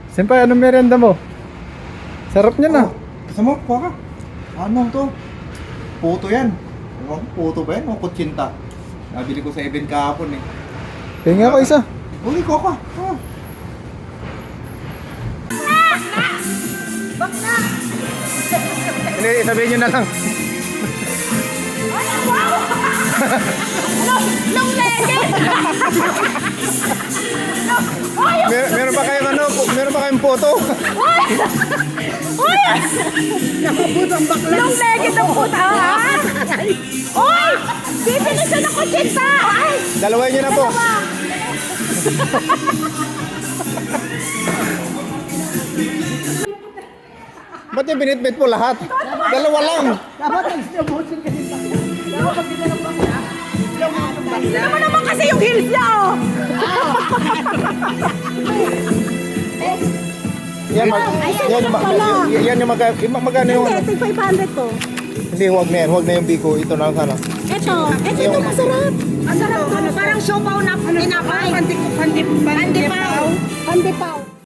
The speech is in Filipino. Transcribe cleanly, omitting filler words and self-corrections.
Senpai, anong merienda mo? Sarap niya na. Gusto mo? Kuha ka. Ano to? Puto yan. Ewan ko, puto ba yan? O kutsinta? Nabili ko sa event kahapon eh. Tingnan ako isa. Uy, kuha ka. Ah. Hindi, sabihin nyo na lang. Long legged! Meron pa kayong ano? Meron pa kayong photo? Uy! Long legged ang puta, ha? Uy! Bibili siya ng kutsinta! Ay! Dalawain nyo na po. Ba't yung binitbit po lahat? Dalawa lang. Tignan mo naman kasi yung heels niya, oh! Yan, yan yung magkano yung ano? Hindi, 500 to. Hindi, huwag na yan. Huwag na yung biko. Ito na sana. Ito masarap. Masarap to. Parang siopaw na tinapay. Pandipaw. Pandipaw.